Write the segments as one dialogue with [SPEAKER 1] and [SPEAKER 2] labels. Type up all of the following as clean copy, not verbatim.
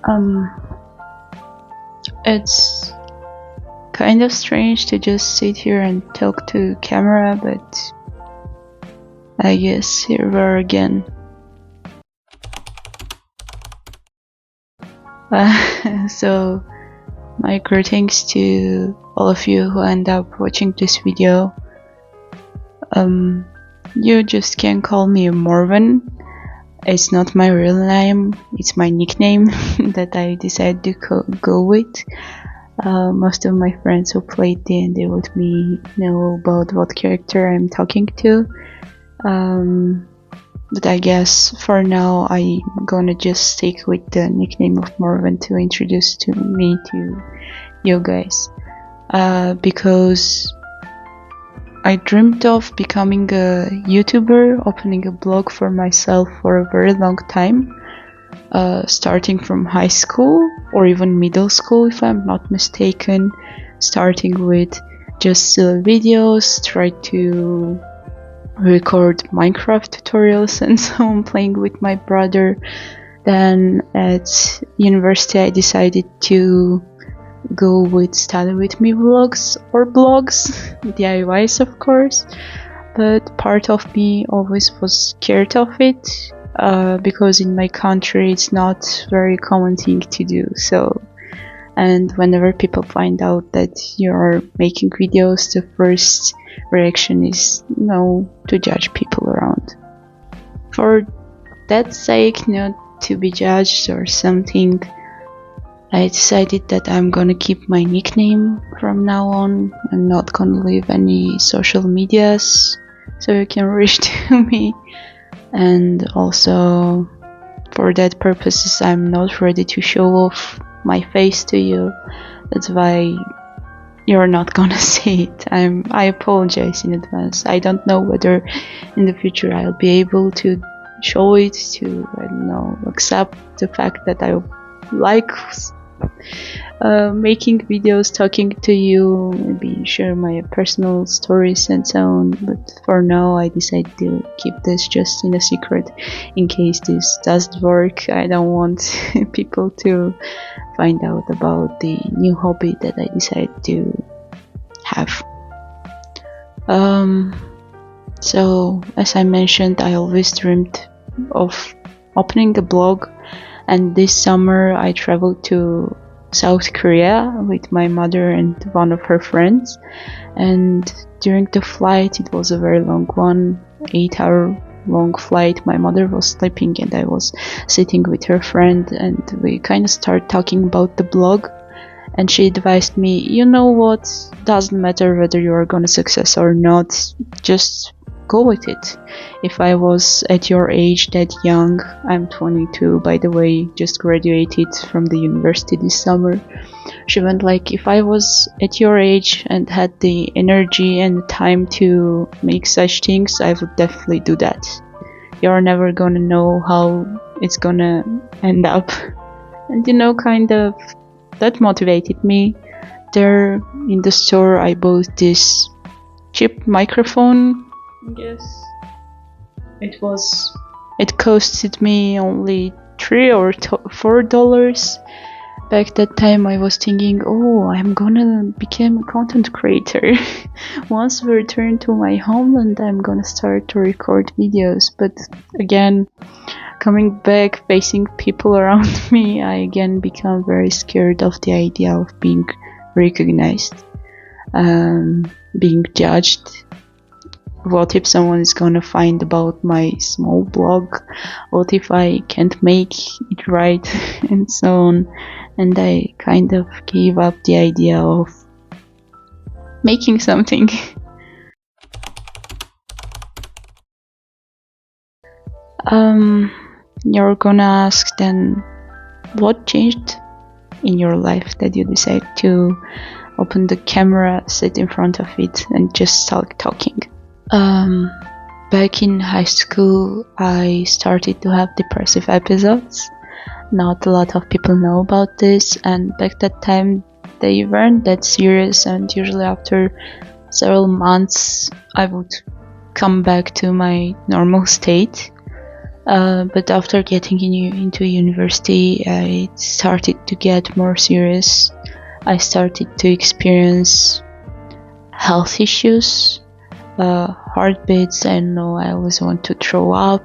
[SPEAKER 1] Um, it's kind of strange to just sit here and talk to camera, but I guess here we are again. So my greetings to all of you who end up watching this video. You just can call me Morwen. It's not my real name, it's my nickname that I decided to go with. Most of my friends who played D&D with me know about what character I'm talking to. But I guess for now I'm gonna just stick with the nickname of Morwen to introduce me to you guys. Because I dreamed of becoming a YouTuber, opening a blog for myself for a very long time, starting from high school or even middle school if I'm not mistaken, starting with just videos, try to record Minecraft tutorials and so on, playing with my brother. Then at university I decided to go with study with me vlogs or blogs, DIYs of course, but part of me always was scared of it, because in my country it's not very common thing to do so, and whenever people find out that you're making videos, the first reaction is to judge people around. For that sake, not to be judged or something, I decided that I'm gonna keep my nickname from now on. I'm not gonna leave any social medias so you can reach to me, and also for that purposes I'm not ready to show off my face to you. That's why you're not gonna see it. I apologize in advance. I don't know whether in the future I'll be able to show it, to accept the fact that I like making videos, talking to you, maybe share my personal stories and so on, but for now I decided to keep this just in a secret in case this doesn't work. I don't want people to find out about the new hobby that I decided to have. So as I mentioned, I always dreamed of opening a blog, and this summer I traveled to South Korea with my mother and one of her friends, and during the flight, it was a very long one, 8-hour long flight, my mother was sleeping and I was sitting with her friend, and we kind of started talking about the blog, and she advised me, you know what, doesn't matter whether you are gonna success or not, just go with it. If I was at your age, that young, I'm 22 by the way, just graduated from the university this summer, she went like, if I was at your age and had the energy and the time to make such things, I would definitely do that. You're never gonna know how it's gonna end up. And kind of that motivated me. There in the store I bought this cheap microphone. Yes, it costed me only $3 or $4. Back that time I was thinking, oh, I'm gonna become a content creator. Once we return to my homeland, I'm gonna start to record videos. But again, coming back, facing people around me, I again become very scared of the idea of being recognized, being judged. What if someone is gonna find about my small blog? What if I can't make it right? And so on. And I kind of gave up the idea of making something. You're gonna ask then, what changed in your life that you decided to open the camera, sit in front of it, and just start talking? Back in high school, I started to have depressive episodes. Not a lot of people know about this, and back that time they weren't that serious, and usually after several months I would come back to my normal state. But after getting into university, I started to get more serious. I started to experience health issues, heartbeats. I know I always want to throw up,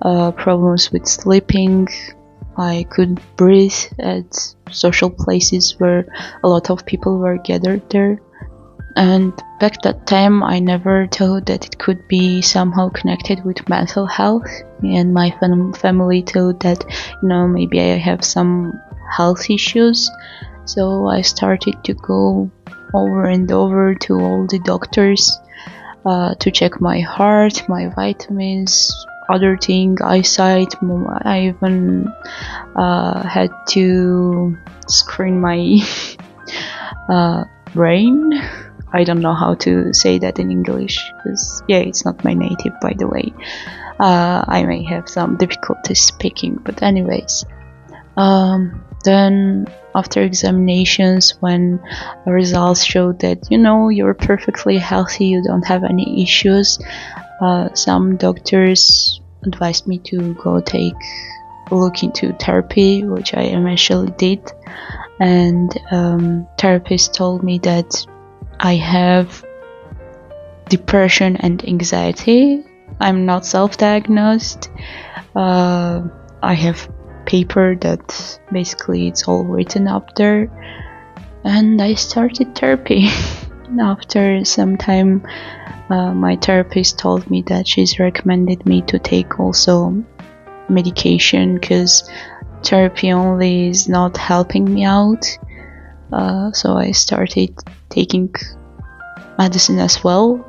[SPEAKER 1] problems with sleeping. I couldn't breathe at social places where a lot of people were gathered there. And back that time, I never thought that it could be somehow connected with mental health. And my family thought that, maybe I have some health issues. So I started to go over and over to all the doctors to check my heart, my vitamins, other thing, eyesight. I even had to screen my brain. I don't know how to say that in English, because it's not my native, by the way. I may have some difficulty speaking, but anyways. Then after examinations, when results showed that you're perfectly healthy, you don't have any issues, some doctors advised me to go take a look into therapy, which I eventually did. And therapist told me that I have depression and anxiety. I'm not self-diagnosed. I have paper that basically it's all written up there, and I started therapy. After some time, my therapist told me that she's recommended me to take also medication, because therapy only is not helping me out. So I started taking medicine as well.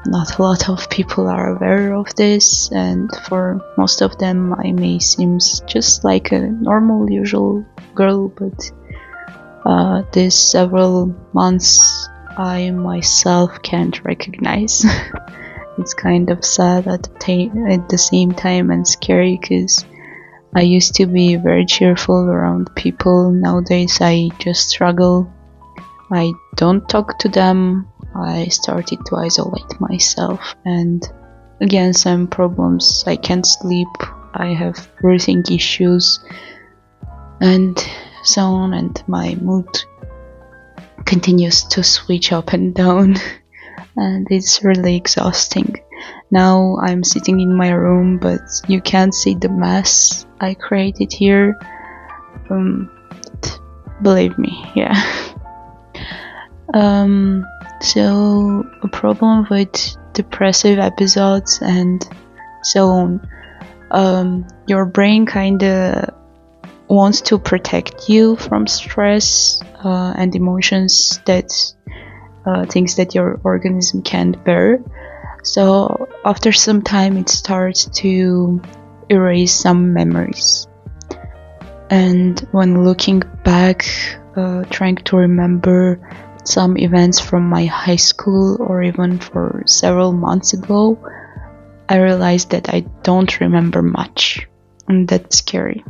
[SPEAKER 1] Not a lot of people are aware of this, and for most of them I may seem just like a normal, usual girl, but these several months I myself can't recognize. It's kind of sad at the same time, and scary, because I used to be very cheerful around people. Nowadays I just struggle. I don't talk to them. I started to isolate myself, and again, some problems. I can't sleep, I have breathing issues, and so on, and my mood continues to switch up and down, and it's really exhausting. Now I'm sitting in my room, but you can't see the mess I created here. Believe me, yeah. So a problem with depressive episodes and so on. Your brain kinda wants to protect you from stress and emotions, that things that your organism can't bear. So after some time it starts to erase some memories. And when looking back, trying to remember some events from my high school or even for several months ago, I realized that I don't remember much, and that's scary.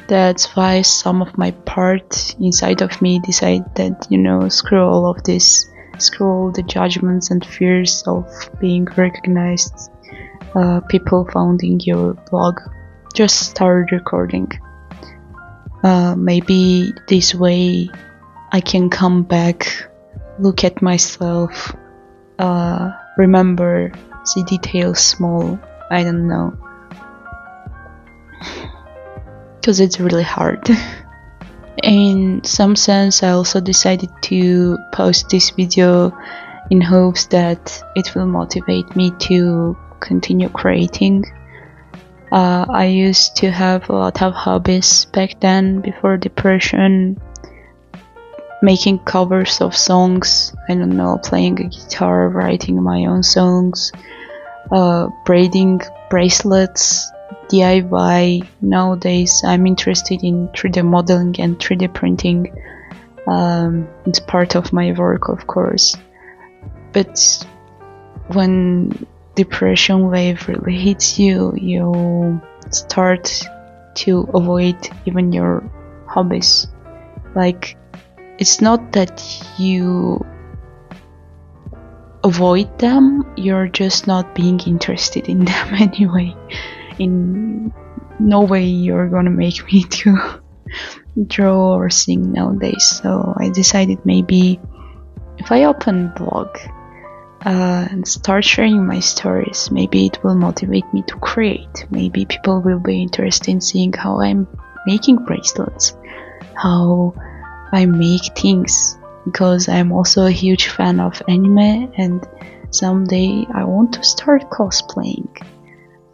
[SPEAKER 1] That's why some of my part inside of me decide that, screw all of this, screw all the judgments and fears of being recognized, people founding your blog, just start recording. Maybe this way I can come back, look at myself, remember, see details small, I don't know. Because it's really hard. In some sense, I also decided to post this video in hopes that it will motivate me to continue creating. I used to have a lot of hobbies back then, before depression. Making covers of songs, I don't know, playing a guitar, writing my own songs, braiding bracelets, DIY. Nowadays I'm interested in 3D modeling and 3D printing. It's part of my work, of course. But when depression wave really hits you, you start to avoid even your hobbies. Like, it's not that you avoid them, you're just not being interested in them anyway. In no way you're gonna make me to draw or sing nowadays. So I decided maybe if I open blog and start sharing my stories, maybe it will motivate me to create. Maybe people will be interested in seeing how I'm making bracelets, how I make things, because I'm also a huge fan of anime, and someday I want to start cosplaying.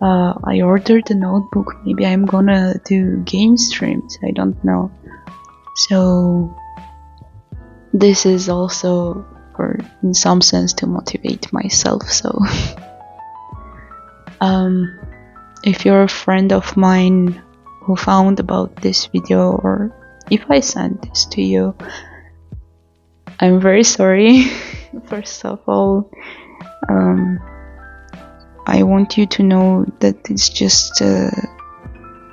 [SPEAKER 1] I ordered a notebook. Maybe I'm gonna do game streams, I don't know. So this is also, or in some sense, to motivate myself. So if you're a friend of mine who found about this video, or if I sent this to you, I'm very sorry. First of all, I want you to know that it's just a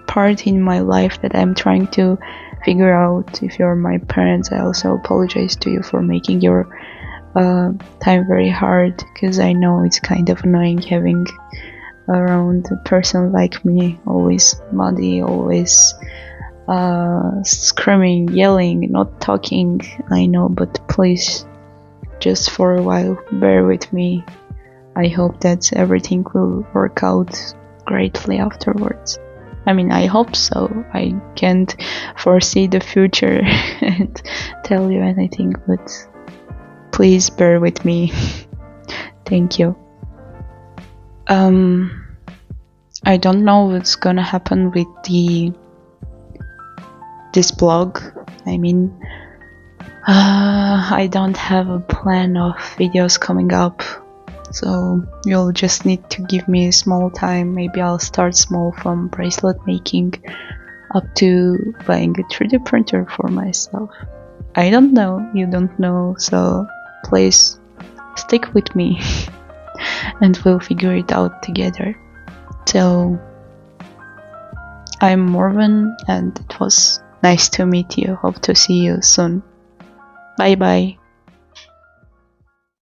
[SPEAKER 1] part in my life that I'm trying to figure out. If you're my parents, I also apologize to you for making your time very hard, because I know it's kind of annoying having around a person like me, always muddy, always screaming, yelling, not talking. I know, but please, just for a while, bear with me. I hope that everything will work out greatly afterwards. I mean, I hope so. I can't foresee the future and tell you anything, but please bear with me. Thank you. I don't know what's gonna happen with this blog. I mean, I don't have a plan of videos coming up, so you'll just need to give me a small time. Maybe I'll start small, from bracelet making up to buying a 3D printer for myself. I don't know, you don't know, so please stick with me and we'll figure it out together. So I'm Morwen, and it was nice to meet you. Hope to see you soon. Bye bye.